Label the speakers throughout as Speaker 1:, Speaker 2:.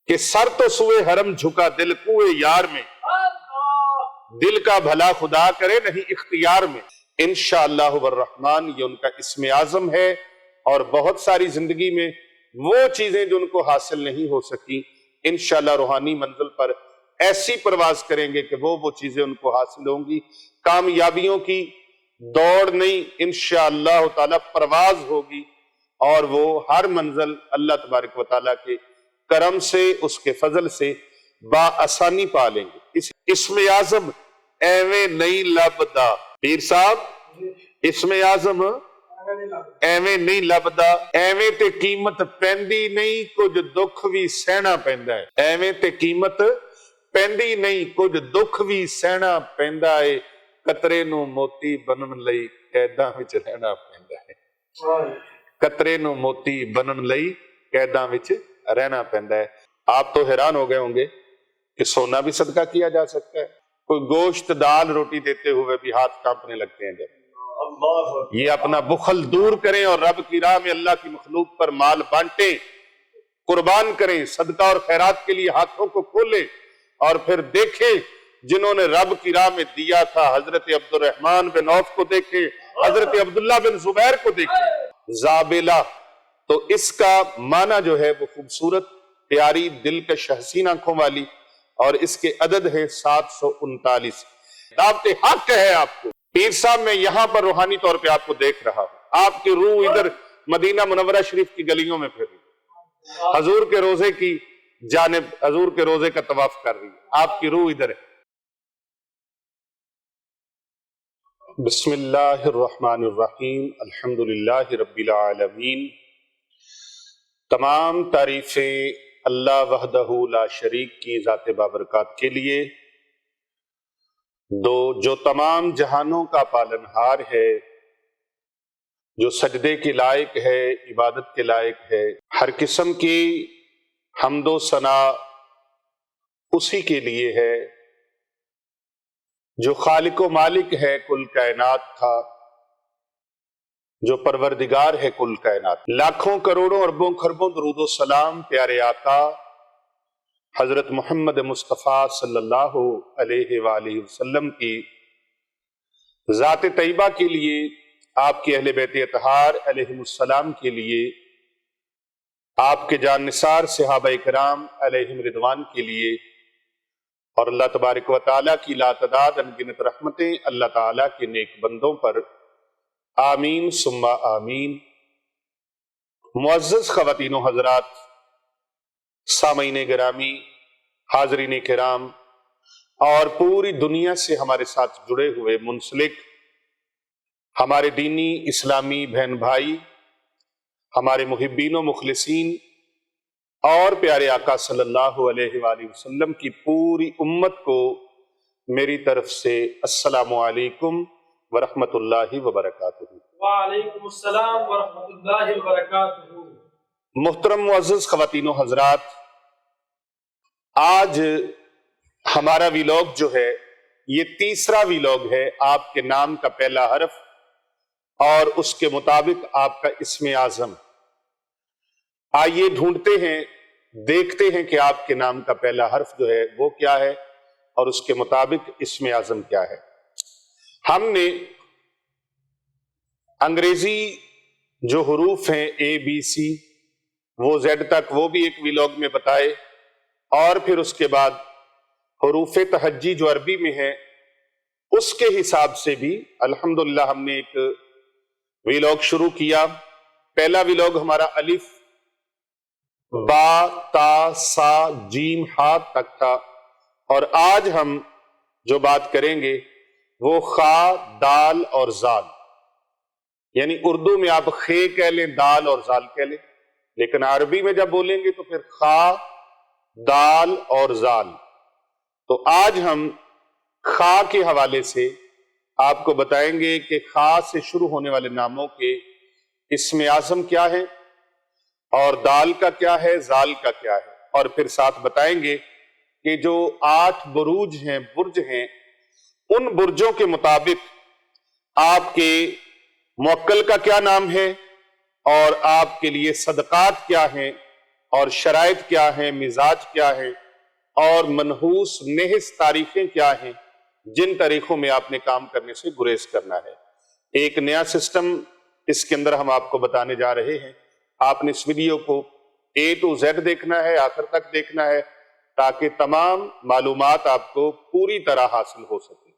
Speaker 1: کہ سر تو سوئے حرم جھکا دل کوئے یار میں، دل کا بھلا خدا کرے نہیں اختیار میں۔ انشاءاللہ والرحمن یہ ان کا اسم اعظم ہے، اور بہت ساری زندگی میں وہ چیزیں جو ان کو حاصل نہیں ہو سکی انشاءاللہ روحانی منزل پر ایسی پرواز کریں گے کہ وہ چیزیں ان کو حاصل ہوں گی۔ کامیابیوں کی دوڑ نہیں، انشاءاللہ تعالی پرواز ہوگی، اور وہ ہر منزل اللہ تبارک و تعالیٰ کے کرم سے، اس کے فضل سے بآسانی پا لیں گے۔ اسم اعظم ایویں نہیں لبدا، پیر صاحب اسم اعظم ایویں نہیں لبدا، ایویں تے قیمت پیندی نہیں، کچھ دکھ بھی سہنا پیندا ہے۔ ایویں تے قیمت پیندی نہیں، کچھ دکھ بھی سہنا پیندا ہے، قطرے نو موتی بنن لئی قیداں وچ رہنا پیندا ہے۔ قطرے نو موتی بنن لئی قیداں وچ رہنا پیندا ہے۔ آپ تو حیران ہو گئے ہوں گے کہ سونا بھی صدقہ کیا جا سکتا ہے؟ کوئی گوشت دال روٹی دیتے ہوئے بھی ہاتھ کانپنے لگتے ہیں جب۔ یہ اپنا بخل دور کریں اور رب کی راہ میں اللہ کی مخلوق پر مال بانٹیں، قربان کریں، صدقہ اور خیرات کے لیے ہاتھوں کو کھولیں، اور پھر دیکھیں جنہوں نے رب کی راہ میں دیا تھا، حضرت عبد الرحمن بن عوف کو دیکھیں، حضرت عبداللہ بن زبیر کو دیکھیں۔ زابلہ تو اس کا معنی جو ہے وہ خوبصورت، پیاری، دلکش، حسین آنکھوں والی، اور اس کے عدد ہے 739۔ دعوت حق ہے آپ کو۔ پیر صاحب میں یہاں پر روحانی طور پہ آپ کو دیکھ رہا ہوں، آپ کی روح ادھر مدینہ منورہ شریف کی گلیوں میں پھر رہی ہے، حضور کے روزے کی جانب، حضور کے روزے کا طواف کر رہی ہے، آپ کی روح ادھر ہے۔ بسم اللہ الرحمن الرحیم، الحمدللہ رب العالمین۔ تمام تعریفیں اللہ وحدہ لا شریک کی ذات بابرکات کے لیے، جو تمام جہانوں کا پالنہار ہے، جو سجدے کے لائق ہے، عبادت کے لائق ہے۔ ہر قسم کی حمد و ثنا اسی کے لیے ہے جو خالق و مالک ہے کل کائنات کا، جو پروردگار ہے کل کائنات۔ لاکھوں کروڑوں اربوں خربوں درود و سلام پیارے آقا حضرت محمد مصطفیٰ صلی اللہ علیہ وآلہ وسلم کی ذات طیبہ کے لیے، آپ کے اہل بیت اطہار علیہم السلام کے لیے، آپ کے جان نثار صحابہ کرام علیہم رضوان کے لیے، اور اللہ تبارک و تعالیٰ کی لا تعداد انگنت رحمتیں اللہ تعالیٰ کے نیک بندوں پر، آمین ثم آمین۔ معزز خواتین و حضرات، سامعین گرامی، حاضرین کرام، اور پوری دنیا سے ہمارے ساتھ جڑے ہوئے منسلک ہمارے دینی اسلامی بہن بھائی، ہمارے محبین و مخلصین، اور پیارے آقا صلی اللہ علیہ وآلہ وسلم کی پوری امت کو میری طرف سے السلام علیکم ورحمۃ اللہ وبرکاتہ۔
Speaker 2: وعلیکم السلام ورحمۃ اللہ وبرکاتہ۔
Speaker 1: محترم معزز خواتین و حضرات، آج ہمارا ویلاگ جو ہے یہ تیسرا ویلاگ ہے، آپ کے نام کا پہلا حرف اور اس کے مطابق آپ کا اسم اعظم۔ آئیے ڈھونڈتے ہیں، دیکھتے ہیں کہ آپ کے نام کا پہلا حرف جو ہے وہ کیا ہے، اور اس کے مطابق اسم اعظم کیا ہے۔ ہم نے انگریزی جو حروف ہیں ABC وہ Z تک، وہ بھی ایک ویلاگ میں بتائے، اور پھر اس کے بعد حروف تہجی جو عربی میں ہے اس کے حساب سے بھی الحمدللہ ہم نے ایک ویلاگ شروع کیا۔ پہلا ویلاگ ہمارا الف با تا سا جیم ہا تک تھا، اور آج ہم جو بات کریں گے وہ خا، دال اور زال، یعنی اردو میں آپ خے کہہ لیں، دال اور زال کہہ لیں، لیکن عربی میں جب بولیں گے تو پھر خا، دال اور زال۔ تو آج ہم خا کے حوالے سے آپ کو بتائیں گے کہ خا سے شروع ہونے والے ناموں کے اسم اعظم کیا ہے، اور دال کا کیا ہے، زال کا کیا ہے، اور پھر ساتھ بتائیں گے کہ جو 8 بروج ہیں، برج ہیں، ان برجوں کے مطابق آپ کے موکل کا کیا نام ہے، اور آپ کے لیے صدقات کیا ہیں، اور شرائط کیا ہیں، مزاج کیا ہے، اور منحوس نحس تاریخیں کیا ہیں جن طریقوں میں آپ نے کام کرنے سے گریز کرنا ہے۔ ایک نیا سسٹم اس کے اندر ہم آپ کو بتانے جا رہے ہیں۔ آپ نے اس ویڈیو کو A to Z دیکھنا ہے، آخر تک دیکھنا ہے، تاکہ تمام معلومات آپ کو پوری طرح حاصل ہو سکے۔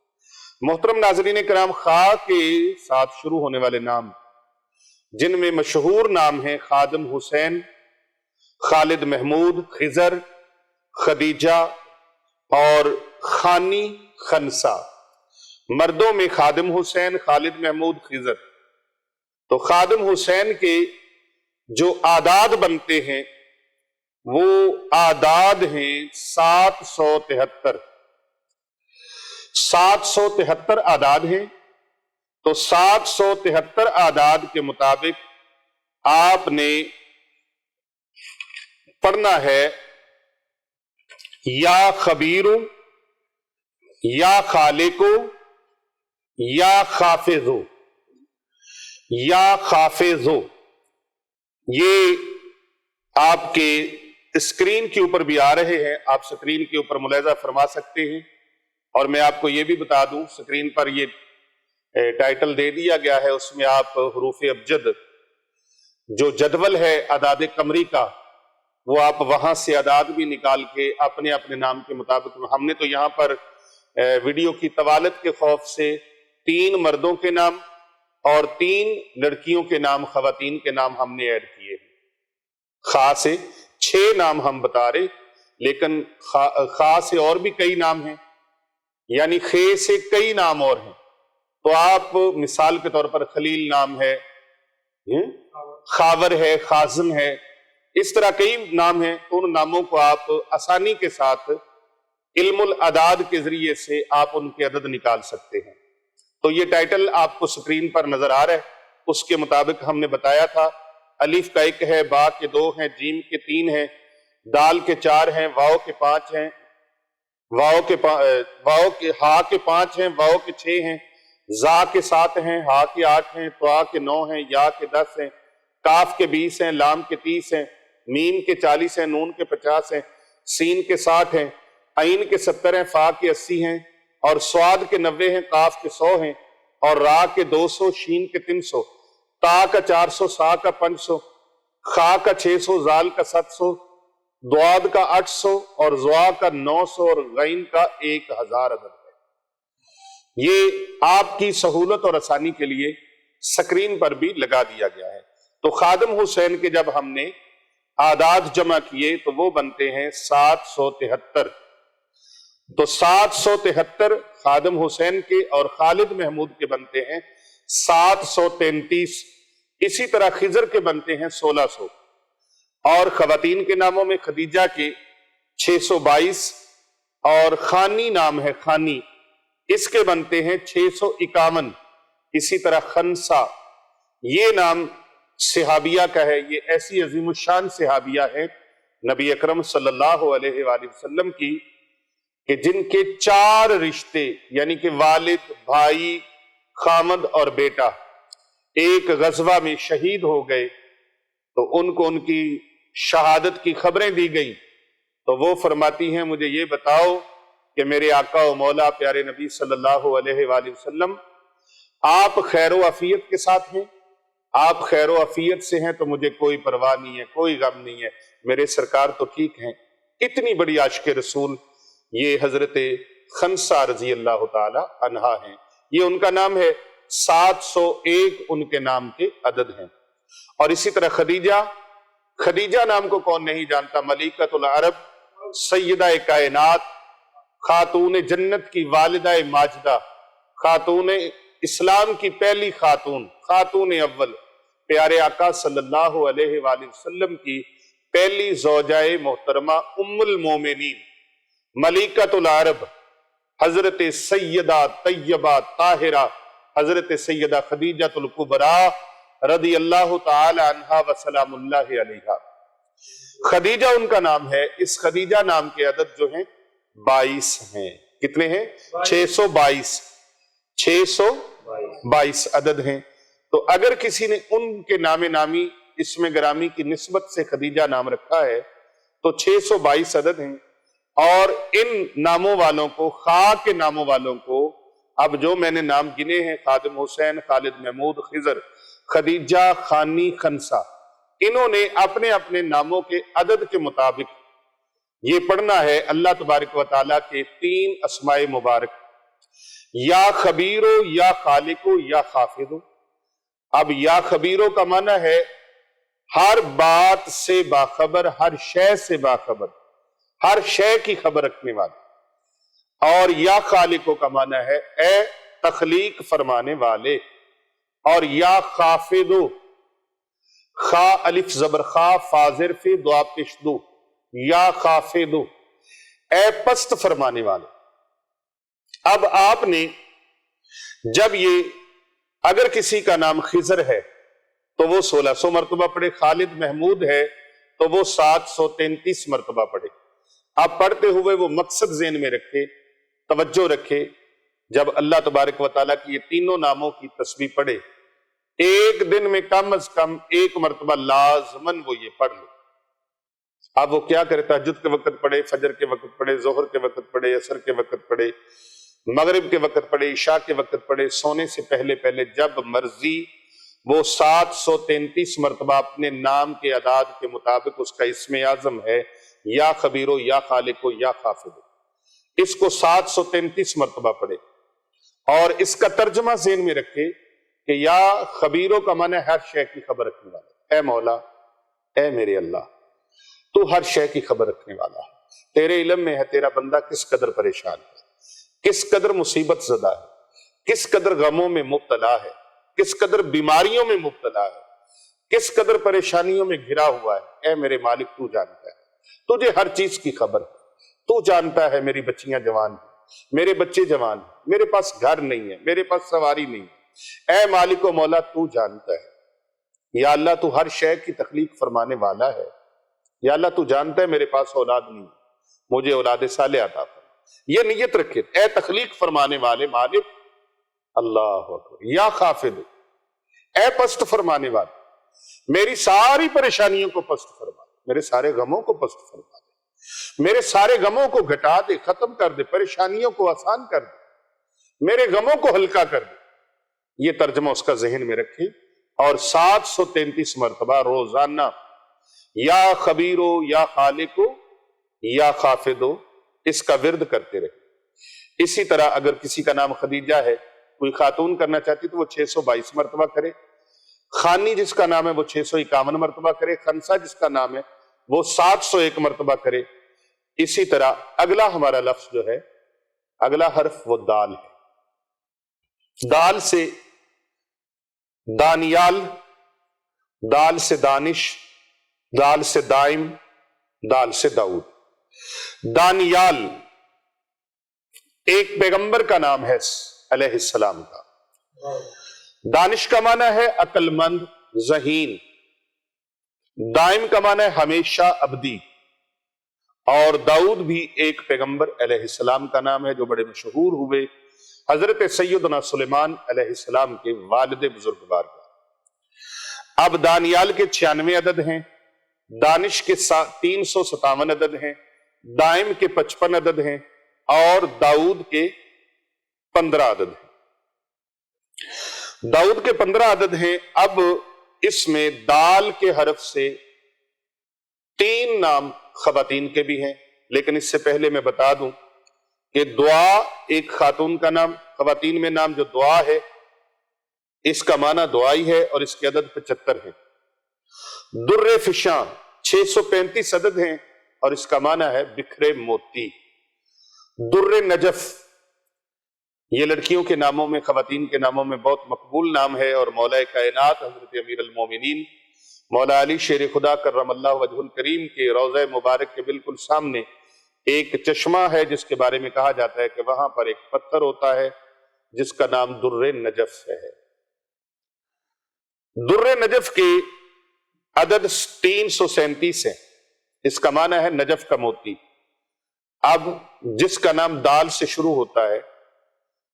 Speaker 1: محترم ناظرین کرام، خا کے ساتھ شروع ہونے والے نام جن میں مشہور نام ہیں خادم حسین، خالد محمود، خضر، خدیجہ اور خانی خنسا۔ مردوں میں خادم حسین، خالد محمود، خضر۔ تو خادم حسین کے جو اعداد بنتے ہیں وہ اعداد ہیں 773۔ 773 اعداد ہیں۔ تو 773 اعداد کے مطابق آپ نے پڑھنا ہے یا خبیرو، یا خالقو، یا خافظو، یا خافظو۔ یہ آپ کے اسکرین کے اوپر بھی آ رہے ہیں، آپ اسکرین کے اوپر ملاحظہ فرما سکتے ہیں۔ اور میں آپ کو یہ بھی بتا دوں، اسکرین پر یہ ٹائٹل دے دیا گیا ہے، اس میں آپ حروف ابجد جو جدول ہے اعداد قمری کا، وہ آپ وہاں سے اعداد بھی نکال کے اپنے اپنے نام کے مطابق، ہم نے تو یہاں پر ویڈیو کی طوالت کے خوف سے 3 مردوں کے نام اور 3 لڑکیوں کے نام، خواتین کے نام ہم نے ایڈ کیے ہیں۔ خا سے 6 نام ہم بتا رہے، لیکن خا سے اور بھی کئی نام ہیں، یعنی خے سے کئی نام اور ہیں۔ تو آپ مثال کے طور پر خلیل نام ہے، خاور ہے، خازن ہے، اس طرح کئی نام ہیں۔ ان ناموں کو آپ آسانی کے ساتھ علم الاعداد کے ذریعے سے آپ ان کے عدد نکال سکتے ہیں۔ تو یہ ٹائٹل آپ کو سکرین پر نظر آ رہا ہے، اس کے مطابق ہم نے بتایا تھا۔ الف کا 1 ہے، با کے 2 ہیں، جیم کے 3 ہیں، دال کے 4 ہیں، واو کے 5 ہیں، ہا کے 5 ہیں، واو کے 6 ہیں، زا کے 7 ہیں، ہا کے 8 ہیں، طا کے 9 ہیں، یا کے 10 ہیں، کاف کے 20 ہیں، لام کے 30 ہیں، میم کے 40 ہیں، نون کے 50 ہیں، سین کے 60 ہیں، عین کے 70 ہیں، فا کے 80 ہیں، اور سواد کے 90 ہیں، قاف کے 100 ہیں، اور را کے 200، شین کے 300، تا کا 400، سا کا 500، خا کا 600، زال کا 700، دواد کا 800، اور زوا کا 900، اور غین کا 1000 عدد ہے۔ یہ آپ کی سہولت اور آسانی کے لیے سکرین پر بھی لگا دیا گیا ہے۔ تو خادم حسین کے جب ہم نے اعداد جمع کیے تو وہ بنتے ہیں 773۔ تو 773 خادم حسین کے اور خالد محمود کے بنتے ہیں 733۔ اسی طرح خضر کے بنتے ہیں 1600، اور خواتین کے ناموں میں خدیجہ کے 622، اور خانی نام ہے خانی، اس کے بنتے ہیں 651۔ اسی طرح خنسا، یہ نام صحابیہ کا ہے، یہ ایسی عظیم الشان صحابیہ ہے نبی اکرم صلی اللہ علیہ وآلہ وسلم کی، کہ جن کے 4 رشتے یعنی کہ والد، بھائی، خامد اور بیٹا ایک غزوہ میں شہید ہو گئے، تو ان کو ان کی شہادت کی خبریں دی گئیں۔ تو وہ فرماتی ہیں مجھے یہ بتاؤ کہ میرے آقا و مولا پیارے نبی صلی اللہ علیہ وآلہ وسلم آپ خیر و عافیت کے ساتھ ہیں؟ آپ خیر و عافیت سے ہیں تو مجھے کوئی پرواہ نہیں ہے، کوئی غم نہیں ہے، میرے سرکار تو ٹھیک ہیں۔ اتنی بڑی عاشق رسول یہ حضرت خنسا رضی اللہ تعالی عنہا ہیں، یہ ان کا نام ہے، 701 ان کے نام کے عدد ہیں۔ اور اسی طرح خدیجہ، خدیجہ نام کو کون نہیں جانتا، ملکۃ العرب، سیدہ کائنات، خاتون جنت کی والدہ ماجدہ، خاتون اسلام کی پہلی خاتون، خاتون اول، پیارے آقا صلی اللہ علیہ وآلہ وسلم کی پہلی زوجہ محترمہ ام المومنین، ملکۃ العرب، حضرت سیدہ طیبہ طاہرہ، حضرت سیدہ خدیجہ الکبریٰ رضی اللہ تعالی عنہا وسلام اللہ علیہا۔ خدیجہ ان کا نام ہے، اس خدیجہ نام کے عدد جو ہیں 22 ہیں۔ کتنے ہیں؟ 622 622 عدد ہیں۔ تو اگر کسی نے ان کے نام نامی اسم گرامی کی نسبت سے خدیجہ نام رکھا ہے تو 622 عدد ہیں، اور ان ناموں والوں کو، خا کے ناموں والوں کو، اب جو میں نے نام گنے ہیں، خادم حسین، خالد محمود، خضر، خدیجہ، خانی، خنسا، انہوں نے اپنے اپنے ناموں کے عدد کے مطابق یہ پڑھنا ہے اللہ تبارک و تعالیٰ کے 3 اسماء مبارک، یا خبیرو، یا خالقو، یا خافضو۔ اب یا خبیرو کا معنی ہے ہر بات سے باخبر، ہر شے سے باخبر، ہر شے کی خبر رکھنے والا، اور یا خالقو کا معنی ہے اے تخلیق فرمانے والے، اور یا خافضو، خا الف زبر خا، فاضر فی، دعا پیش دو، یا خافضو، اے پست فرمانے والے۔ اب آپ نے جب یہ، اگر کسی کا نام خضر ہے تو وہ 1600 مرتبہ پڑھے، خالد محمود ہے تو وہ 733 مرتبہ پڑھے۔ آپ پڑھتے ہوئے وہ مقصد ذہن میں رکھے، توجہ رکھے، جب اللہ تبارک و تعالیٰ کی یہ تینوں ناموں کی تسبیح پڑھے، ایک دن میں کم از کم 1 مرتبہ لازماً وہ یہ پڑھ لے۔ اب وہ کیا کرے؟ تہجد کے وقت پڑھے، فجر کے وقت پڑھے، ظہر کے وقت پڑھے، عصر کے وقت پڑھے، مغرب کے وقت پڑھے، عشاء کے وقت پڑھے، سونے سے پہلے پہلے جب مرضی وہ 733 مرتبہ اپنے نام کے اعداد کے مطابق، اس کا اسم اعظم ہے یا خبیرو، یا خالقو، یا خافضو، اس کو 733 مرتبہ پڑھے، اور اس کا ترجمہ ذہن میں رکھے کہ یا خبیرو کا معنی ہر شے کی خبر رکھنے والا، اے مولا، اے میرے اللہ، تو ہر شے کی خبر رکھنے والا ہے، تیرے علم میں ہے تیرا بندہ کس قدر پریشان ہے، کس قدر مصیبت زدہ ہے، کس قدر غموں میں مبتلا ہے، کس قدر بیماریوں میں مبتلا ہے، کس قدر پریشانیوں میں گھرا ہوا ہے۔ اے میرے مالک، تو جانتا ہے، تجھے ہر چیز کی خبر ہے، تو جانتا ہے میری بچیاں جوان ہیں، میرے بچے جوان ہیں، میرے پاس گھر نہیں ہے، میرے پاس سواری نہیں ہے، اے مالک و مولا، تو جانتا ہے، یا اللہ تو ہر شے کی تخلیق فرمانے والا ہے، یا اللہ تو جانتا ہے میرے پاس اولاد نہیں ہے، مجھے اولاد صالح عطا فرما۔ یہ نیت رکھے، اے تخلیق فرمانے والے مالک، اللہ اکبر، یا خافض، اے پست فرمانے والے، میری ساری پریشانیوں کو پست فرما دے، میرے سارے غموں کو پست فرما دے، میرے سارے غموں کو گھٹا دے، ختم کر دے، پریشانیوں کو آسان کر دے، میرے غموں کو ہلکا کر دے۔ یہ ترجمہ اس کا ذہن میں رکھے، اور 733 مرتبہ روزانہ یا خبیرو، یا خالقو، یا خافضو، اس کا ورد کرتے رہے۔ اسی طرح اگر کسی کا نام خدیجہ ہے، کوئی خاتون کرنا چاہتی تو وہ 622 مرتبہ کرے، خانی جس کا نام ہے وہ 651 مرتبہ کرے، خنسا جس کا نام ہے وہ 701 مرتبہ کرے۔ اسی طرح اگلا ہمارا لفظ جو ہے، اگلا حرف وہ دال ہے، دال سے دانیال، دال سے دانش، دال سے دائم، دال سے داؤد۔ دانیال ایک پیغمبر کا نام ہے علیہ السلام کا۔ دانش کا معنی ہے عقل مند، ذہین۔ دائم کا معنی ہے ہمیشہ، ابدی۔ اور داؤد بھی ایک پیغمبر علیہ السلام کا نام ہے جو بڑے مشہور ہوئے، حضرت سیدنا سلیمان علیہ السلام کے والد بزرگوار کا۔ اب دانیال کے 96 عدد ہیں، دانش کے 357 عدد ہیں، دائم کے 55 عدد ہیں، اور داؤد کے 15 عدد ہیں۔ داؤد کے 15 عدد ہیں۔ اب اس میں دال کے حرف سے 3 نام خواتین کے بھی ہیں، لیکن اس سے پہلے میں بتا دوں کہ دعا ایک خاتون کا نام، خواتین میں نام جو دعا ہے، اس کا معنی دعائی ہے، اور اس کے عدد 75 ہیں۔ در فشاں 635 عدد ہیں، اور اس کا معنی ہے بکھرے موتی۔ در نجف یہ لڑکیوں کے ناموں میں، خواتین کے ناموں میں بہت مقبول نام ہے، اور مولا کائنات حضرت امیر المومنین مولا علی شیر خدا کرم اللہ وجہ الکریم کے روضہ مبارک کے بالکل سامنے ایک چشمہ ہے جس کے بارے میں کہا جاتا ہے کہ وہاں پر ایک پتھر ہوتا ہے جس کا نام در نجف ہے۔ در نجف کے عدد 337 ہے، اس کا معنی ہے نجف کا موتی۔ اب جس کا نام دال سے شروع ہوتا ہے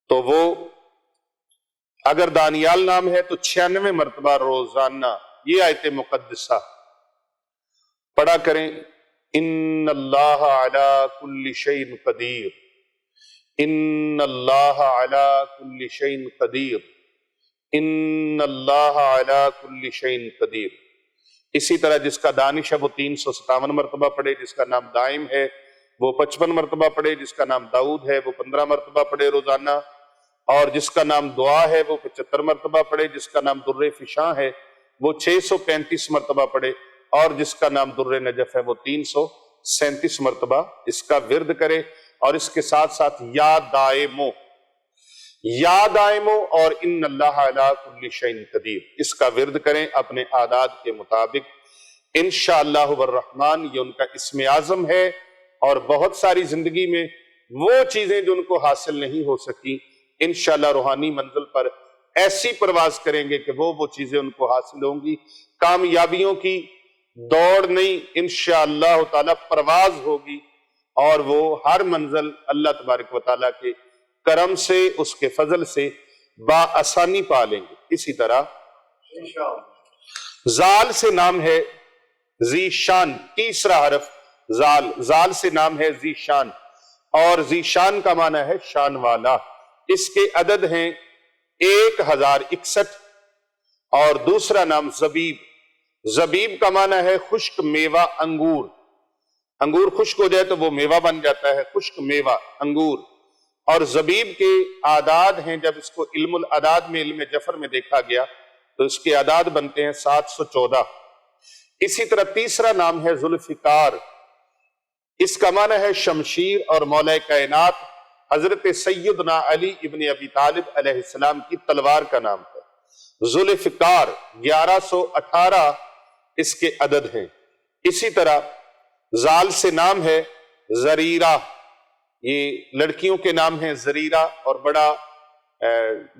Speaker 1: تو وہ اگر دانیال نام ہے تو 96 مرتبہ روزانہ یہ آیت مقدسہ پڑھا کریں. ان اللہ علی کل شیء قدیر، ان اللہ علی کل شیء قدیر، ان اللہ علی کل شیء قدیر. اسی طرح جس کا دانش ہے وہ 357 مرتبہ پڑھے، جس کا نام دائم ہے وہ 55 مرتبہ پڑھے، جس کا نام داؤد ہے وہ 15 مرتبہ پڑھے روزانہ، اور جس کا نام دعا ہے وہ 75 مرتبہ پڑھے، جس کا نام در فشاں ہے وہ 635 مرتبہ پڑھے، اور جس کا نام در نجف ہے وہ 337 مرتبہ اس کا ورد کرے. اور اس کے ساتھ ساتھ یا دائمو اور ان اللہ علی کل شیء قدیر اس کا ورد کریں اپنے اعداد کے مطابق. انشاءاللہ والرحمن یہ ان کا اسم اعظم ہے. اور بہت ساری زندگی میں وہ چیزیں جو ان کو حاصل نہیں ہو سکی، انشاءاللہ روحانی منزل پر ایسی پرواز کریں گے کہ وہ چیزیں ان کو حاصل ہوں گی. کامیابیوں کی دوڑ نہیں، انشاءاللہ تعالی پرواز ہوگی، اور وہ ہر منزل اللہ تبارک و تعالیٰ کے کرم سے، اس کے فضل سے بآسانی پا لیں گے. اسی طرح زال سے نام ہے ذی شان، تیسرا حرف زال سے نام ہے ذی شان، اور ذی شان کا معنی ہے شان والا. اس کے عدد ہیں 1061. اور دوسرا نام زبیب کا معنی ہے خشک میوہ انگور. انگور خشک ہو جائے تو وہ میوہ بن جاتا ہے، خشک میوہ انگور. اور زبیب کے اعداد ہیں، جب اس کو علم العداد میں علم جفر میں دیکھا گیا تو اس کے اعداد بنتے ہیں 714. اسی طرح تیسرا نام ہے ذوالفقار. اس کا معنی ہے شمشیر، اور مولا کائنات حضرت سیدنا علی ابن ابی طالب علیہ السلام کی تلوار کا نام ہے. ذوالفقار 1118 اس کے عدد ہیں. اسی طرح زال سے نام ہے زریرہ. یہ لڑکیوں کے نام ہیں زریرہ، اور بڑا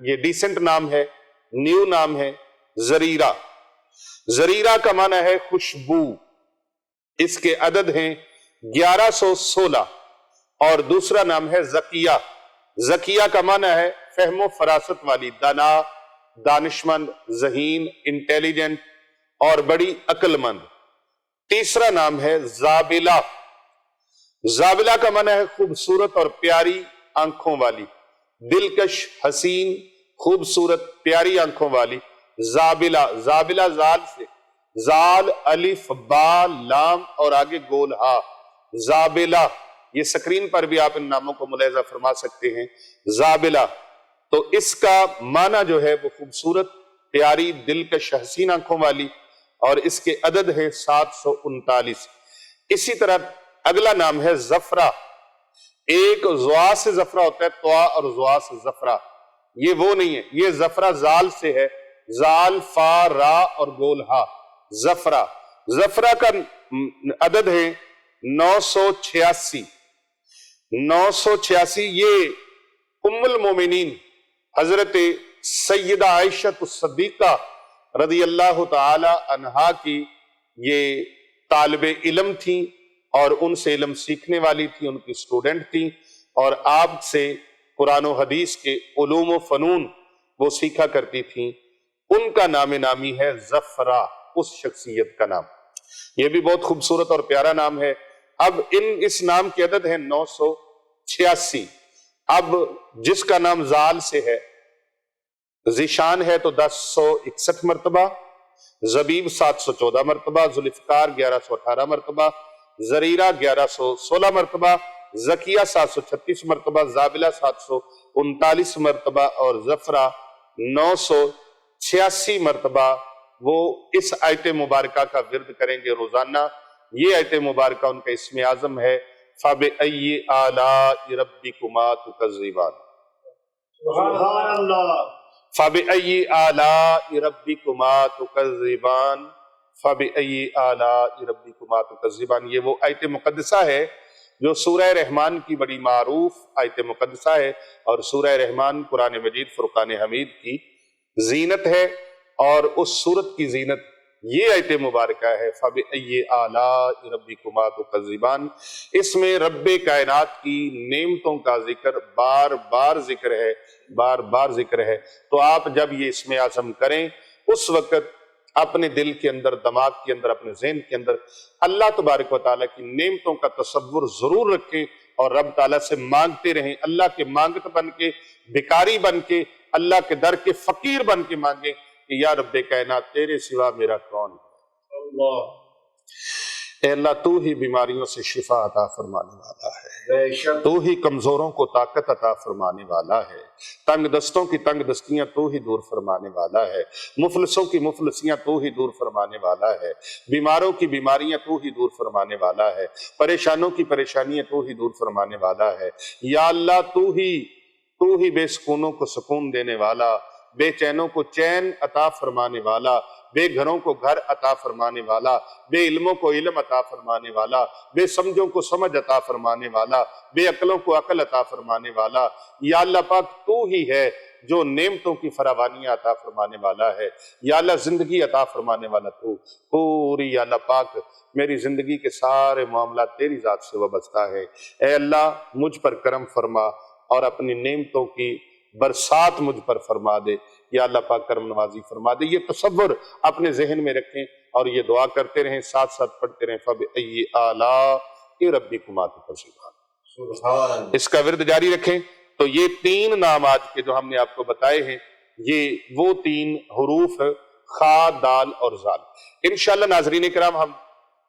Speaker 1: یہ ڈیسنٹ نام ہے، نیو نام ہے زریرہ. زریرہ کا معنی ہے خوشبو. اس کے عدد ہیں 1116. اور دوسرا نام ہے زکیہ. زکیہ کا معنی ہے فہم و فراست والی، دانا، دانشمند، ذہین، انٹیلیجنٹ، اور بڑی عقل مند. تیسرا نام ہے زابلہ. زابلہ کا معنی ہے خوبصورت اور پیاری آنکھوں والی، دلکش، حسین، خوبصورت، پیاری آنکھوں والی. زابلہ زال سے، زال، الف، با، لام اور آگے گول ہا. زابلہ یہ سکرین پر بھی آپ ان ناموں کو ملاحظہ فرما سکتے ہیں. زابلہ تو اس کا معنی جو ہے وہ خوبصورت، پیاری، دلکش، حسین آنکھوں والی، اور اس کے عدد ہے 739. اسی طرح اگلا نام ہے زفرہ. ایک زوا سے زفرہ ہوتا ہے، طوا اور زوا سے زفرہ، یہ وہ نہیں ہے، یہ زفرہ زال سے ہے، زال، فا، را اور گول ہا. زفرہ کا عدد ہے 986. 986 یہ ام المومنین حضرت سیدہ عائشہ الصدیقہ رضی اللہ تعالی عنہا کی یہ طالب علم تھیں، اور ان سے علم سیکھنے والی تھی، ان کی سٹوڈنٹ تھی، اور آپ سے قرآن و حدیث کے علوم و فنون وہ سیکھا کرتی تھیں. ان کا نام نامی ہے زفرہ، اس شخصیت کا نام. یہ بھی بہت خوبصورت اور پیارا نام ہے. اب اس نام کے عدد ہے 986. اب جس کا نام زال سے ہے، ذیشان ہے تو 1061 مرتبہ، زبیب 714 مرتبہ، ذوالفقار 1118 مرتبہ، زریرہ 1116 مرتبہ، زکیہ 736 مرتبہ، زابلہ 739 مرتبہ، اور زفرہ 986 مرتبہ. وہ اس آیت مبارکہ کا ورد کریں گے روزانہ. یہ آیت مبارکہ ان کا اسم اعظم ہے. فَبِأَيِّ آلَاءِ رَبِّكُمَا تُكَذِّبَانِ.
Speaker 2: سبحان اللہ.
Speaker 1: فَبِأَيِّ آلَاءِ رَبِّكُمَا تُكَذِّبَانِ. فَبِأَيِّ آلَاءِ رَبِّكُمَا تُكَذِّبَانِ. یہ وہ آیت مقدسہ ہے جو سورہ رحمان کی بڑی معروف آیت مقدسہ ہے، اور سورہ رحمان قرآن مجید فرقان حمید کی زینت ہے. اور اس سورت کی زینت یہ آیت مبارکہ ہے فَبِأَيِّ آلَاءِ رَبِّكُمَا تُكَذِّبَانِ. اس میں رب کائنات کی نعمتوں کا ذکر بار بار ذکر ہے. تو آپ جب یہ اسم اعظم کریں اس وقت اپنے دل کے اندر، دماغ کے اندر، اپنے ذہن کے اندر اللہ تبارک و تعالیٰ کی نعمتوں کا تصور ضرور رکھیں اور رب تعالیٰ سے مانگتے رہیں. اللہ کے مانگت بن کے، بھکاری بن کے، اللہ کے در کے فقیر بن کے مانگیں کہ یا رب کائنات تیرے سوا میرا کون ہے.
Speaker 2: اللہ
Speaker 1: اے اللہ تو ہی بیماریوں سے شفا عطا فرمانے والا ہے،
Speaker 2: بے شک
Speaker 1: تو ہی کمزوروں کو طاقت عطا فرمانے والا ہے، تنگ دستوں کی تنگ دستیاں تو ہی دور فرمانے والا ہے، مفلسوں کی مفلسیاں تو ہی دور فرمانے والا ہے، بیماروں کی بیماریاں تو ہی دور فرمانے والا ہے، پریشانوں کی پریشانیاں تو ہی دور فرمانے والا ہے. یا اللہ تو ہی بے سکونوں کو سکون دینے والا، بے چینوں کو چین عطا فرمانے والا، بے گھروں کو گھر عطا فرمانے والا، بے علموں کو علم عطا فرمانے والا، بے سمجھوں کو سمجھ عطا فرمانے والا، بے عقلوں کو عقل عطا فرمانے والا. یا اللہ پاک تو ہی ہے جو نعمتوں کی فراوانیاں عطا فرمانے والا ہے. یا اللہ زندگی عطا فرمانے والا تو پوری. یا اللہ پاک میری زندگی کے سارے معاملات تیری ذات سے وابستہ ہے. اے اللہ مجھ پر کرم فرما اور اپنی نعمتوں کی برسات مجھ پر فرما دے. یا اللہ پاک کرم نوازی فرما دے. یہ تصور اپنے ذہن میں رکھیں اور یہ دعا کرتے رہیں، ساتھ ساتھ پڑھتے رہیں فَبِأَيِّ آلَاءِ رَبِّكُمَا تُكَذِّبَانِ. اس کا ورد جاری رکھیں. تو یہ 3 نام آج کے جو ہم نے آپ کو بتائے ہیں، یہ وہ 3 حروف خا، دال اور زال. انشاءاللہ ناظرین کرام ہم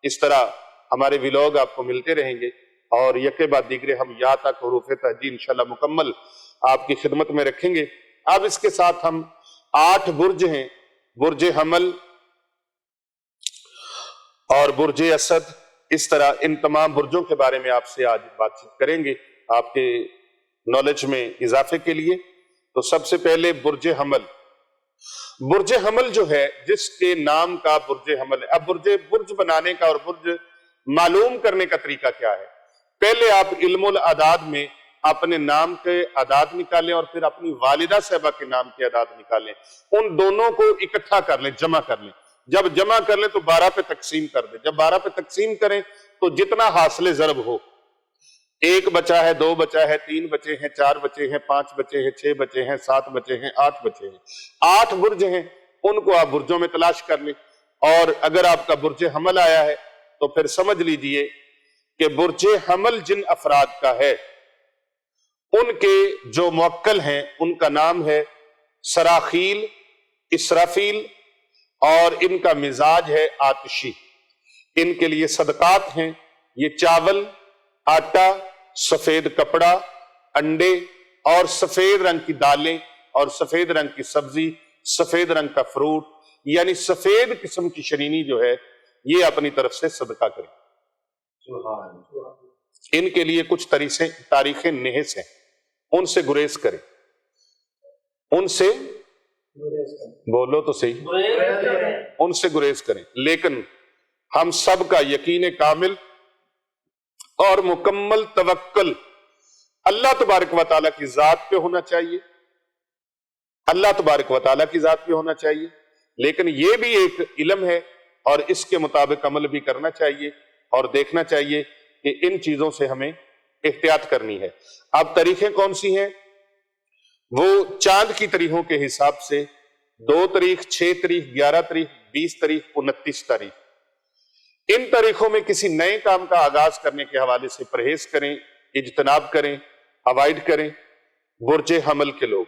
Speaker 1: اس طرح ہمارے ویلوگ آپ کو ملتے رہیں گے اور یکے بعد دیگرے ہم یا تک حروف تہجی انشاءاللہ مکمل آپ کی خدمت میں رکھیں گے. اب اس کے ساتھ ہم 8 برج ہیں، برج حمل اور برج اسد، اس طرح ان تمام برجوں کے بارے میں آپ سے آج بات چیت کریں گے آپ کے نالج میں اضافے کے لیے. تو سب سے پہلے برج حمل. برج حمل جو ہے جس کے نام کا برج حمل ہے. اب برج بنانے کا اور برج معلوم کرنے کا طریقہ کیا ہے؟ پہلے آپ علم الاعداد میں اپنے نام کے اعداد نکالیں اور پھر اپنی والدہ صاحبہ کے نام کے اعداد نکالیں. ان دونوں کو اکٹھا کر لیں، جمع کر لیں. جب جمع کر لیں تو 12 پہ تقسیم کر دیں. جب 12 پہ تقسیم کریں تو جتنا حاصل ضرب ہو، 1 بچا ہے، 2 بچا ہے، 3 بچے ہیں، 4 بچے ہیں، 5 بچے ہیں، 6 بچے ہیں، 7 بچے ہیں، 8 بچے ہیں. 8 برج ہیں، ان کو آپ برجوں میں تلاش کر لیں. اور اگر آپ کا برج حمل آیا ہے تو پھر سمجھ لیجئے کہ برج حمل جن افراد کا ہے ان کے جو موکل ہیں ان کا نام ہے سراخیل، اسرافیل، اور ان کا مزاج ہے آتشی. ان کے لیے صدقات ہیں یہ چاول، آٹا، سفید کپڑا، انڈے اور سفید رنگ کی دالیں اور سفید رنگ کی سبزی، سفید رنگ کا فروٹ، یعنی سفید قسم کی شرینی جو ہے یہ اپنی طرف سے صدقہ کریں. ان کے لیے کچھ تاریخیں نحس ہیں، ان سے گریز کریں. ان سے بولو تو صحیح، ان سے گریز کریں. لیکن ہم سب کا یقین کامل اور مکمل توکل اللہ تبارک و تعالیٰ کی ذات پہ ہونا چاہیے، اللہ تبارک و تعالیٰ کی ذات پہ ہونا چاہیے. لیکن یہ بھی ایک علم ہے اور اس کے مطابق عمل بھی کرنا چاہیے اور دیکھنا چاہیے کہ ان چیزوں سے ہمیں احتیاط کرنی ہے. اب تاریخیں کون سی ہیں؟ وہ چاند کی تاریخوں کے حساب سے 2 تاریخ، 6 تاریخ، 11 تاریخ، 20 تاریخ، 29 تاریخ. ان تاریخوں میں کسی نئے کام کا آغاز کرنے کے حوالے سے پرہیز کریں، اجتناب کریں، اوائڈ کریں برج حمل کے لوگ.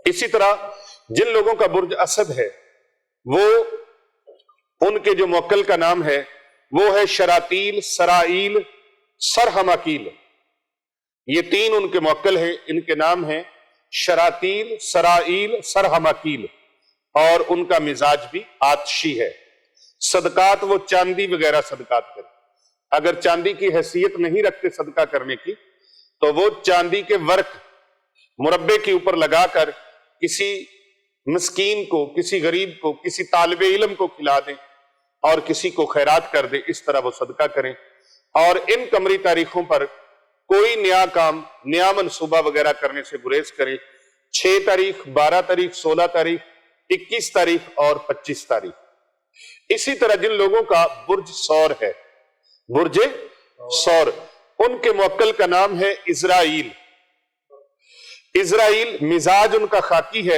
Speaker 1: اسی طرح جن لوگوں کا برج اسد ہے وہ ان کے جو موکل کا نام ہے وہ ہے شراتیل، سرائیل، سرہماکیل. یہ 3 ان کے موکل ہیں. ان کے نام ہیں شراتیل، سرائیل، سرہماکیل، اور ان کا مزاج بھی آتشی ہے. صدقات وہ چاندی وغیرہ صدقات کریں. اگر چاندی کی حیثیت نہیں رکھتے صدقہ کرنے کی تو وہ چاندی کے ورق مربے کے اوپر لگا کر کسی مسکین کو، کسی غریب کو، کسی طالب علم کو کھلا دیں اور کسی کو خیرات کر دیں. اس طرح وہ صدقہ کریں. اور ان قمری تاریخوں پر کوئی نیا کام، نیا منصوبہ وغیرہ کرنے سے گریز کریں. 6 تاریخ، 12 تاریخ، 16 تاریخ، 21 تاریخ اور 25 تاریخ. اسی طرح جن لوگوں کا برج سور ہے، برج سور، ان کے موکل کا نام ہے اسرائیل. اسرائیل مزاج ان کا خاکی ہے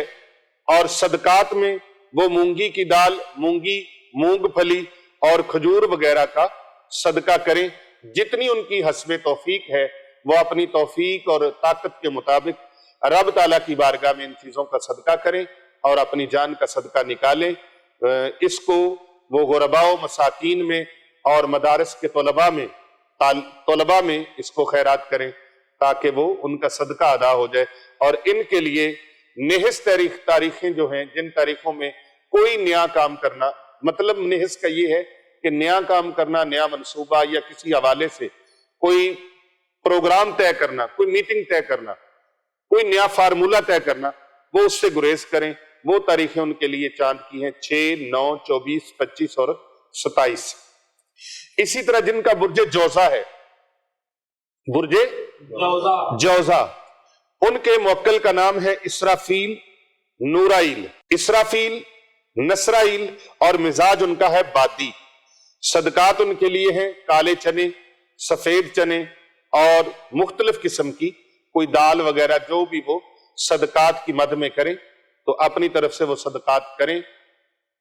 Speaker 1: اور صدقات میں وہ مونگی کی دال، مونگ پھلی اور کھجور وغیرہ کا صدقہ کریں۔ جتنی ان کی حسب توفیق ہے وہ اپنی توفیق اور طاقت کے مطابق رب تعالیٰ کی بارگاہ میں ان چیزوں کا صدقہ کریں اور اپنی جان کا صدقہ نکالیں۔ اس کو وہ غرباء و مساکین میں اور مدارس کے طلباء میں اس کو خیرات کریں تاکہ وہ ان کا صدقہ ادا ہو جائے۔ اور ان کے لیے نہس تاریخیں جو ہیں، جن تاریخوں میں کوئی نیا کام کرنا، مطلب نہس کا یہ ہے کہ نیا کام کرنا، نیا منصوبہ یا کسی حوالے سے کوئی پروگرام طے کرنا، کوئی میٹنگ طے کرنا، کوئی نیا فارمولہ طے کرنا، وہ اس سے گریز کریں۔ وہ تاریخیں ان کے لیے چاند کی ہیں 6، 9، 24، 25 اور 27۔ اسی طرح جن کا برج جوزہ ہے، برج جوزہ، ان کے موکل کا نام ہے اسرافیل، نورائیل، اسرافیل، نصرائیل، اور مزاج ان کا ہے بادی۔ صدقات ان کے لیے ہیں کالے چنے، سفید چنے اور مختلف قسم کی کوئی دال وغیرہ، جو بھی وہ صدقات کی مد میں کریں تو اپنی طرف سے وہ صدقات کریں۔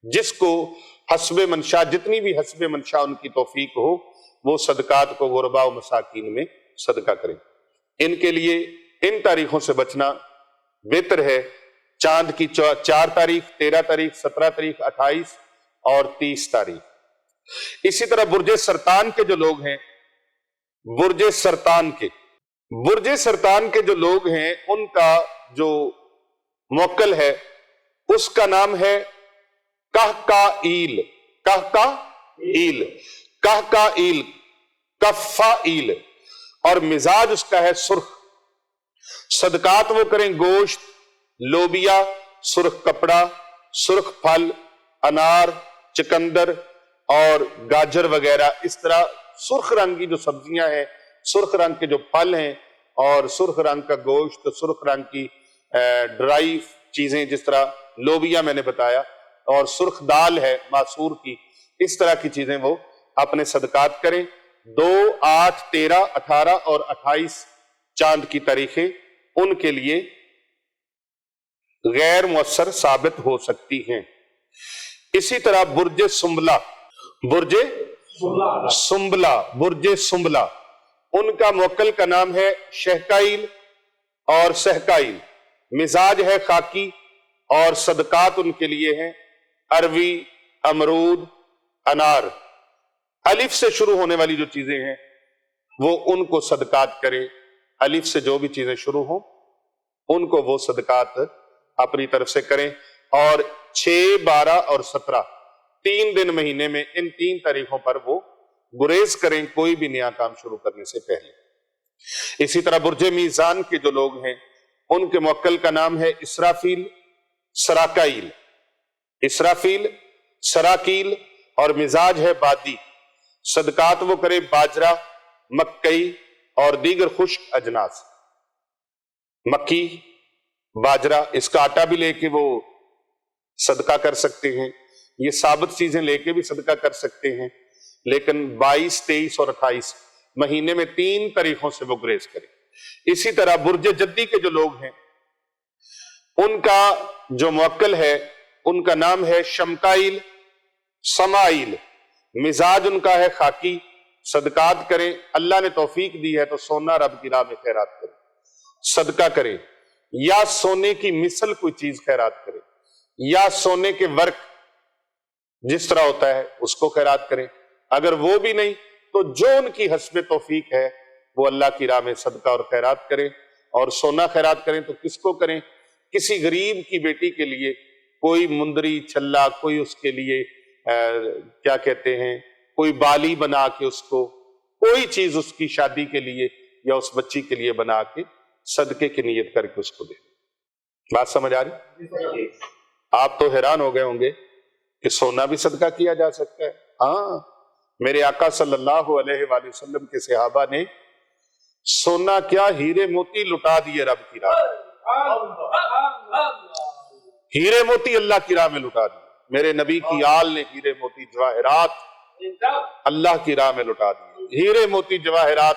Speaker 1: جس کو حسب منشا، جتنی بھی حسب منشا ان کی توفیق ہو، وہ صدقات کو غرباء و مساکین میں صدقہ کریں۔ ان کے لیے ان تاریخوں سے بچنا بہتر ہے۔ چاند کی 4 تاریخ، 13 تاریخ، 17 تاریخ، 28 اور 30 تاریخ۔ اسی طرح برج سرطان کے جو لوگ ہیں، برج سرطان کے جو لوگ ہیں، ان کا جو موکل ہے اس کا نام ہے کہکائیل، کفائیل، اور مزاج اس کا ہے سرخ۔ صدقات وہ کریں گوشت، لوبیا، سرخ کپڑا، سرخ پھل، انار، چکندر اور گاجر وغیرہ۔ اس طرح سرخ رنگ کی جو سبزیاں ہیں، سرخ رنگ کے جو پھل ہیں، اور سرخ رنگ کا گوشت، سرخ رنگ کی ڈرائی چیزیں، جس طرح لوبیا میں نے بتایا، اور سرخ دال ہے معصور کی، اس طرح کی چیزیں وہ اپنے صدقات کریں۔ 2، 8، 13، 18 اور 28 چاند کی تاریخیں ان کے لیے غیر مؤثر ثابت ہو سکتی ہیں۔ اسی طرح برج سنبلہ، ان کا موکل کا نام ہے شہکائیل اور سہکائیل، مزاج ہے خاکی، اور صدقات ان کے لیے ہیں اروی، امرود، انار۔ الف سے شروع ہونے والی جو چیزیں ہیں وہ ان کو صدقات کریں۔ الف سے جو بھی چیزیں شروع ہوں ان کو وہ صدقات اپنی طرف سے کریں۔ اور 6، 12 اور 17 3 دن مہینے میں ان 3 تاریخوں پر وہ گریز کریں کوئی بھی نیا کام شروع کرنے سے پہلے۔ اسی طرح برج میزان کے جو لوگ ہیں ان کے موکل کا نام ہے اسرافیل، سراکیل، اور مزاج ہے بادی۔ صدقات وہ کرے باجرہ، مکئی اور دیگر خشک اجناس۔ مکی، باجرہ، اس کا آٹا بھی لے کے وہ صدقہ کر سکتے ہیں، یہ ثابت چیزیں لے کے بھی صدقہ کر سکتے ہیں، لیکن 22، 23 اور 28 مہینے میں 3 تاریخوں سے وہ گریز کریں۔ اسی طرح برج جدی کے جو لوگ ہیں ان کا جو موکل ہے ان کا نام ہے شمکائیل، سمائیل، مزاج ان کا ہے خاکی۔ صدقات کریں، اللہ نے توفیق دی ہے تو سونا رب کی راہ میں خیرات کریں، صدقہ کریں، یا سونے کی مثل کوئی چیز خیرات کریں، یا سونے کے ورق جس طرح ہوتا ہے اس کو خیرات کریں۔ اگر وہ بھی نہیں تو جو ان کی حسب توفیق ہے وہ اللہ کی راہ میں صدقہ اور خیرات کریں۔ اور سونا خیرات کریں تو کس کو کریں؟ کسی غریب کی بیٹی کے لیے کوئی مندری چھلا، کوئی اس کے لیے کیا کہتے ہیں، کوئی بالی بنا کے اس کو، کوئی چیز اس کی شادی کے لیے یا اس بچی کے لیے بنا کے صدقے کی نیت کر کے اس کو دیں۔ بات سمجھ آ رہی؟ آپ تو حیران ہو گئے ہوں گے کہ سونا بھی صدقہ کیا جا سکتا ہے۔ ہاں، میرے آقا صلی اللہ علیہ وآلہ وسلم کے صحابہ نے سونا کیا ہیرے موتی لٹا دیے رب کی راہ میں، ہیرے موتی اللہ کی راہ میں لٹا دیے۔ میرے نبی کی آل نے ہیرے موتی جواہرات اللہ کی راہ میں لٹا دیے۔ ہیرے موتی جواہرات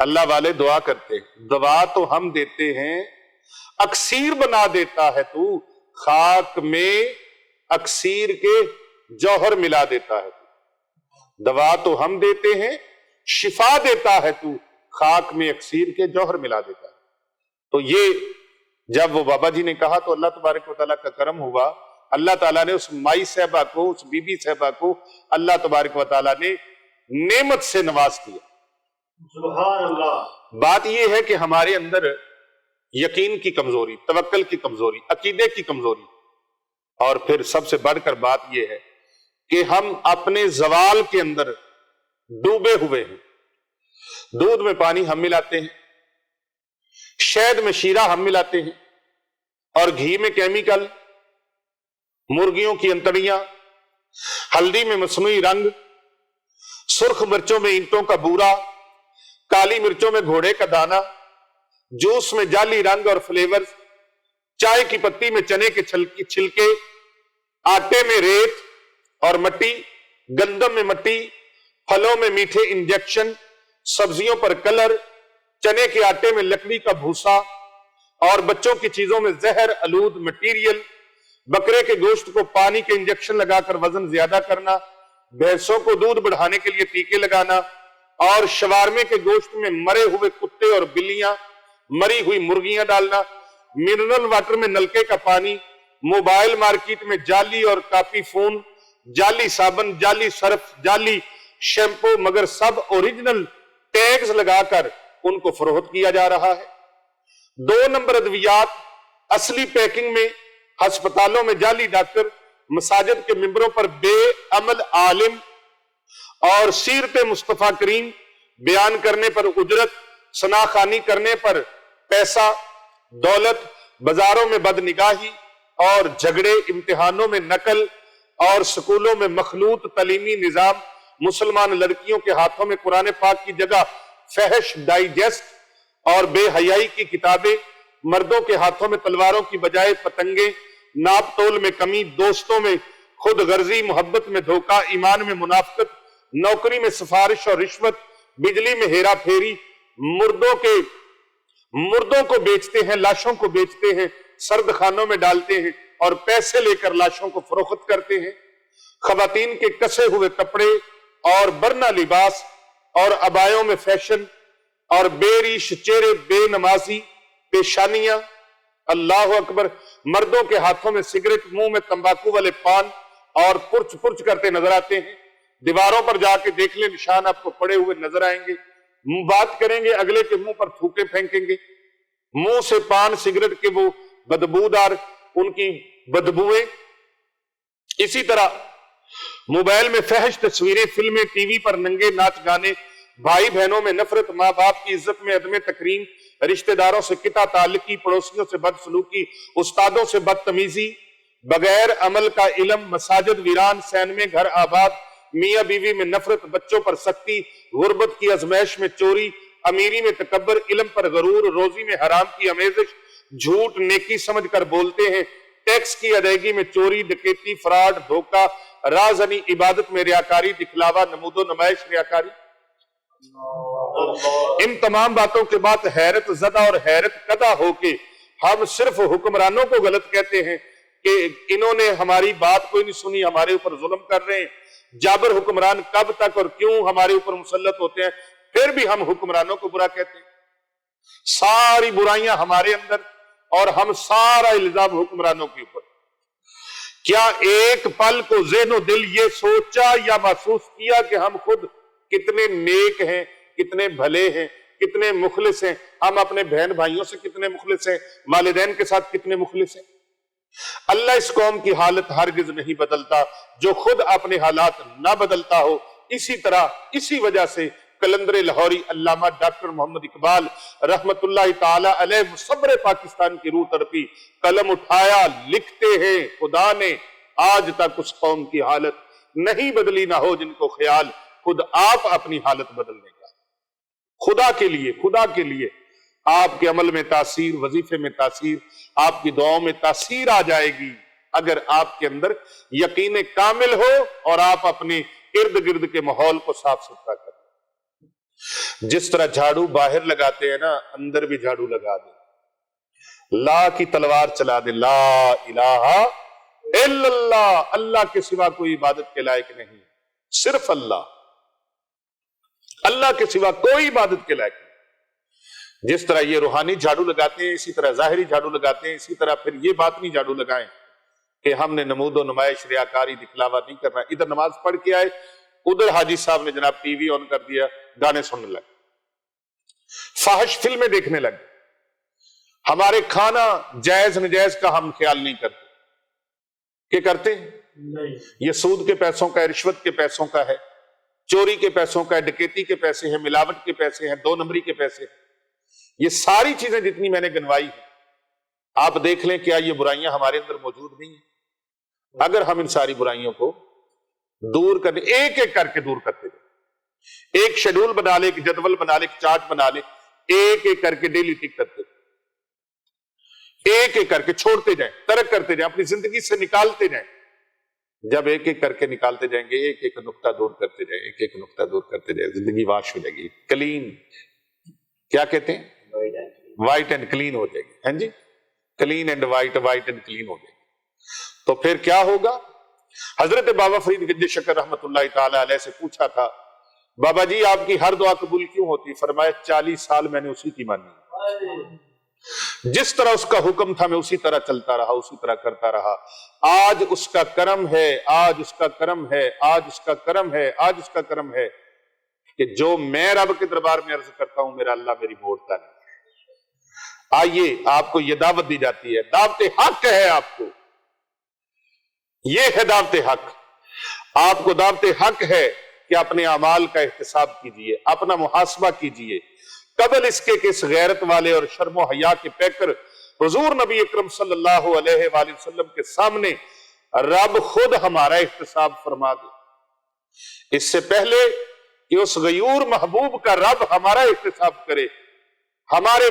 Speaker 1: اللہ والے دعا کرتے ہیں، دوا تو ہم دیتے ہیں، اکسیر بنا دیتا ہے تو، خاک میں اکسیر کے جوہر ملا دیتا ہے تو، دوا تو ہم دیتے ہیں، شفا دیتا ہے تو، خاک میں اکسیر کے جوہر ملا دیتا ہے۔ تو یہ جب وہ بابا جی نے کہا تو اللہ تبارک و تعالیٰ کا کرم ہوا، اللہ تعالیٰ نے اس مائی صاحبہ کو، اس بی بی صاحبہ کو اللہ تبارک و تعالیٰ نے نعمت سے نواز دیا۔
Speaker 2: سبحان اللہ۔
Speaker 1: بات یہ ہے کہ ہمارے اندر یقین کی کمزوری، توکل کی کمزوری، عقیدے کی کمزوری، اور پھر سب سے بڑھ کر بات یہ ہے کہ ہم اپنے زوال کے اندر ڈوبے ہوئے ہیں۔ دودھ میں پانی ہم ملاتے ہیں، شہد میں شیرہ ہم ملاتے ہیں، اور گھی میں کیمیکل، مرغیوں کی انتڑیاں، ہلدی میں مصنوعی رنگ، سرخ مرچوں میں اینٹوں کا بورا، کالی مرچوں میں گھوڑے کا دانا، جوس میں جعلی رنگ اور فلیور، چائے کی پتی میں چنے کے چھلکے، آٹے میں ریت اور مٹی، گندم میں مٹی، پھلوں میں میٹھے انجیکشن، سبزیوں پر کلر، چنے کے آٹے میں لکڑی کا بھوسا، اور بچوں کی چیزوں میں زہر آلود مٹیریل، بکرے کے گوشت کو پانی کے انجیکشن لگا کر وزن زیادہ کرنا، بھینسوں کو دودھ بڑھانے کے لیے ٹیکے لگانا، اور شوارمے کے گوشت میں مرے ہوئے کتے اور بلیاں، مری ہوئی مرغیاں ڈالنا، منرل واٹر میں نلکے کا پانی، موبائل مارکیٹ میں جعلی اور کاپی فون، جعلی صابن، جعلی سرف، جعلی شیمپو، مگر سب اوریجنل ٹیگز لگا کر ان کو فروخت کیا جا رہا ہے۔ 2 نمبر ادویات اصلی پیکنگ میں، ہسپتالوں میں جعلی ڈاکٹر، مساجد کے ممبروں پر بے عمل عالم، اور سیرت مصطفیٰ کریم بیان کرنے پر اجرت، ثناخوانی کرنے پر پیسہ، دولت، بازاروں میں بدنگاہی اور جھگڑے، امتحانوں میں نقل اور سکولوں میں مخلوط تعلیمی نظام، مسلمان لڑکیوں کے ہاتھوں میں قرآن پاک کی جگہ فحش ڈائجسٹ اور بے حیائی کی کتابیں، مردوں کے ہاتھوں میں تلواروں کی بجائے پتنگیں، ناپ تول میں کمی، دوستوں میں خود غرضی، محبت میں دھوکہ، ایمان میں منافقت، نوکری میں سفارش اور رشوت، بجلی میں ہیرا پھیری، مردوں کو بیچتے ہیں، لاشوں کو بیچتے ہیں، سرد خانوں میں ڈالتے ہیں اور پیسے لے کر لاشوں کو فروخت کرتے ہیں، خواتین کے کسے ہوئے کپڑے اور برنا لباس اور عبایوں میں فیشن، اور بے ریش چہرے، بے نمازی پیشانیاں، اللہ اکبر، مردوں کے ہاتھوں میں سگریٹ، منہ میں تمباکو والے پان اور پرچ پرچ کرتے نظر آتے ہیں۔ دیواروں پر جا کے دیکھ لیں، نشان آپ کو پڑے ہوئے نظر آئیں گے۔ بات کریں گے، اگلے کے منہ پر تھوکے پھینکیں گے، منہ سے پان سگریٹ کے وہ بدبودار ان کی بدبوئیں۔ اسی طرح موبائل میں فحش تصویریں، فلمیں، ٹی وی پر ننگے ناچ گانے، بھائی بہنوں میں نفرت، ماں باپ کی عزت میں عدم تکریم، رشتہ داروں سے قطع تعلقی، پڑوسیوں سے بدسلوکی، استادوں سے بدتمیزی، بغیر عمل کا علم، مساجد ویران، سینمے گھر آباد، میاں بیوی میں نفرت، بچوں پر سختی، غربت کی ازمائش میں چوری، امیری میں تکبر، علم پر غرور، روزی میں حرام کی آمیزش، جھوٹ نیکی سمجھ کر بولتے ہیں، ٹیکس کی ادائیگی میں چوری، ڈکیتی، فراڈ، دھوکہ، رازنی، عبادت میں ریاکاری، دکھلاوا، نمود و نمائش، ریاکاری۔ ان تمام باتوں کے بعد حیرت زدہ اور حیرت کدہ ہو کے ہم صرف حکمرانوں کو غلط کہتے ہیں کہ انہوں نے ہماری بات کوئی نہیں سنی، ہمارے اوپر ظلم کر رہے ہیں۔ جابر حکمران کب تک اور کیوں ہمارے اوپر مسلط ہوتے ہیں، پھر بھی ہم حکمرانوں کو برا کہتے ہیں۔ ساری برائیاں ہمارے اندر اور ہم سارا الزام حکمرانوں کے اوپر۔ کیا ایک پل کو ذہن و دل یہ سوچا یا محسوس کیا کہ ہم خود کتنے نیک ہیں، کتنے بھلے ہیں، کتنے مخلص ہیں؟ ہم اپنے بہن بھائیوں سے کتنے مخلص ہیں، والدین کے ساتھ کتنے مخلص ہیں؟ اللہ اس قوم کی حالت ہرگز نہیں بدلتا جو خود اپنے حالات نہ بدلتا ہو۔ اسی طرح اسی وجہ سے قلندر لاہوری علامہ ڈاکٹر محمد اقبال رحمت اللہ تعالی علیہ مصور پاکستان کی روح تڑپی، قلم اٹھایا، لکھتے ہیں خدا نے آج تک اس قوم کی حالت نہیں بدلی نہ ہو جن کو خیال خود آپ اپنی حالت بدلنے کا۔ خدا کے لیے آپ کے عمل میں تاثیر، وظیفے میں تاثیر، آپ کی دعاؤں میں تاثیر آ جائے گی اگر آپ کے اندر یقین کامل ہو اور آپ اپنے ارد گرد کے ماحول کو صاف ستھرا کریں۔ جس طرح جھاڑو باہر لگاتے ہیں نا، اندر بھی جھاڑو لگا دے، لا کی تلوار چلا دے، لا الہ الا اللہ، اللہ کے سوا کوئی عبادت کے لائق نہیں، صرف اللہ، اللہ کے سوا کوئی عبادت کے لائق نہیں۔ جس طرح یہ روحانی جھاڑو لگاتے ہیں، اسی طرح ظاہری جھاڑو لگاتے ہیں، اسی طرح پھر یہ باطنی جھاڑو لگائیں کہ ہم نے نمود و نمائش، ریاکاری، دکھلاوا نہیں کرنا۔ ادھر نماز پڑھ کے آئے، ادھر حاجی صاحب نے جناب ٹی وی آن کر دیا، گانے سننے لگے، فحش فلمیں دیکھنے لگے، ہمارے کھانا جائز نجائز کا ہم خیال نہیں کرتے، کہ کرتے ہیں؟ یہ سود کے پیسوں کا ہے، رشوت کے پیسوں کا ہے، چوری کے پیسوں کا ہے، ڈکیتی کے پیسے ہیں، ملاوٹ کے پیسے ہیں، دو نمبری کے پیسے ہیں، یہ ساری چیزیں جتنی میں نے گنوائی ہیں، آپ دیکھ لیں کیا یہ برائیاں ہمارے اندر موجود نہیں ہیں؟ اگر ہم ان ساری برائیوں کو دور کرنے، ایک ایک کر کے دور کرتے جائیں، ایک شیڈول بنا لے، ایک جدول بنا لے، ایک چارٹ بنا لے، ایک ایک کر کے ڈیلی ٹک کرتے جائیں، ایک ایک کر کے چھوڑتے جائیں، ترک کرتے جائیں، اپنی زندگی سے نکالتے جائیں۔ جب ایک ایک کر کے نکالتے جائیں گے، ایک ایک نقطہ دور کرتے جائیں، ایک ایک نقطہ دور کرتے جائیں، زندگی واش ہو جائے گی، کلین، کیا کہتے ہیں؟ وائٹ اینڈ کلین ہو جائے گی، ہاں جی، clean and white, white and clean ہو جائے گی۔ تو پھر کیا ہوگا؟ حضرت بابا فرید گنج شکر رحمت اللہ تعالی علیہ سے پوچھا تھا، بابا جی آپ کی ہر دعا قبول کیوں ہوتی؟ فرمایا 40 سال میں نے اسی کی مانی، جس طرح اس کا حکم تھا میں اسی طرح چلتا رہا، اسی طرح کرتا رہا۔ آج اس کا کرم ہے، آج اس کا کرم ہے، آج اس کا کرم ہے، آج اس کا کرم ہے کہ جو میں رب کے دربار میں عرض کرتا ہوں میرا اللہ میری موڑتا نہیں۔ آئیے آپ کو یہ دعوت دی جاتی ہے، دعوت حق ہے، آپ کو یہ ہے دعوت حق، آپ کو دعوت حق ہے کہ اپنے اعمال کا احتساب کیجئے، اپنا محاسبہ کیجئے، قبل اس کے کہ اس غیرت والے اور شرم و حیا کے پیکر حضور نبی اکرم صلی اللہ علیہ وآلہ وسلم کے سامنے رب خود ہمارا احتساب فرما دے، اس سے پہلے کہ اس غیور محبوب کا رب ہمارا احتساب کرے، ہمارے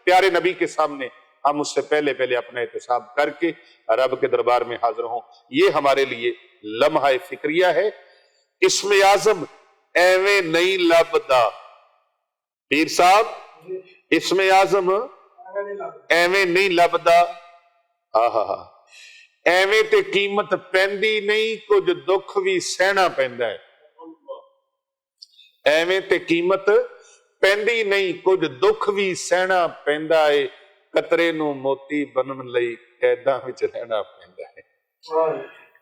Speaker 1: پیارے نبی کے سامنے ہم اس سے پہلے اپنا احتساب کر کے رب کے دربار میں حاضر ہوں۔ یہ ہمارے لیے لمحہ فکریہ ہے۔ اسم اعظم ایویں نہیں لبدا، پیر صاحب اسم اعظم ایویں نہیں لبدا، ایویں تے قیمت پیندی نہیں، کچھ دکھ بھی سہنا پیندا ہے، ایویں تے قیمت پیندی نہیں، کچھ دکھ بھی سہنا پیندا ہے، قطرے نو موتی بنن لئی قیداں وچ رہنا پیندا ہے،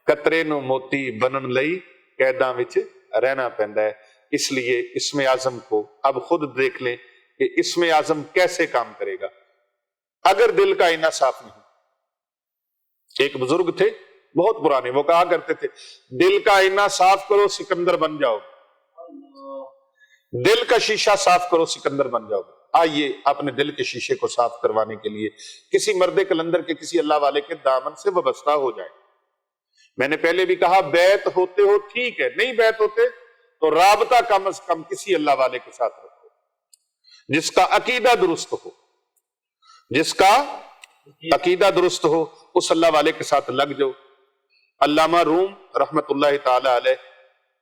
Speaker 1: قطرے نو موتی بنن لئی قیداں وچ رہنا پیندا ہے۔ اس لیے اسم اعظم کو اب خود دیکھ لیں کہ اسم اعظم کیسے کام کرے گا اگر دل کا آئینہ صاف نہیں۔ ایک بزرگ تھے بہت پرانے، وہ کہا کرتے تھے دل کا آئینہ صاف کرو سکندر بن جاؤ، دل کا شیشہ صاف کرو سکندر بن جاؤ۔ آئیے اپنے دل کے شیشے کو صاف کروانے کے لیے کسی مرد کلندر کے، کسی اللہ والے کے دامن سے وابستہ ہو جائے۔ میں نے پہلے بھی کہا بیعت ہوتے ہو ٹھیک ہے، نہیں بیعت ہوتے تو رابطہ کم از کم کسی اللہ والے کے ساتھ رکھو جس کا عقیدہ درست ہو، جس کا عقیدہ درست ہو، اس اللہ والے کے ساتھ لگ جاؤ۔ علامہ روم رحمت اللہ تعالی علیہ،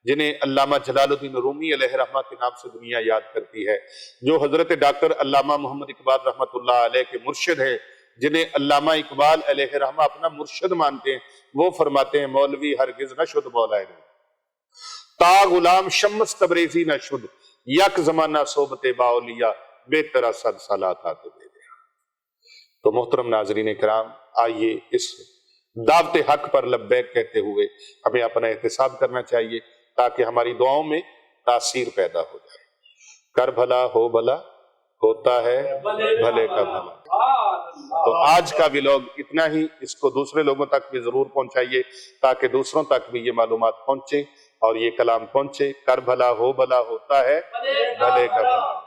Speaker 1: جنہیں علامہ جلال الدین رومی علیہ رحمہ کے نام سے دنیا یاد کرتی ہے، جو حضرت ڈاکٹر علامہ محمد اقبال رحمت اللہ علیہ کے مرشد ہے، جنہیں علامہ اقبال علیہ رحمہ اپنا مرشد مانتے ہیں، وہ فرماتے ہیں مولوی ہرگز نہ شد مولا تا غلام شمس تبریزی نہ شد، یک زمانہ صحبت باولیا بہترا صد صلات آتے دے دیا۔ تو محترم ناظرین کرام، آئیے اس دعوت حق پر لبیک کہتے ہوئے ہمیں اپنا احتساب کرنا چاہیے تاکہ ہماری دعاؤں میں تاثیر پیدا ہو جائے۔ کر بھلا ہو بھلا، ہوتا ہے بھلے کا بھلا۔ تو آج کا ولاگ اتنا ہی، اس کو دوسرے لوگوں تک بھی ضرور پہنچائیے تاکہ دوسروں تک بھی یہ معلومات پہنچے اور یہ کلام پہنچے۔ کر بھلا ہو بھلا، ہوتا ہے بھلے کا بھلا۔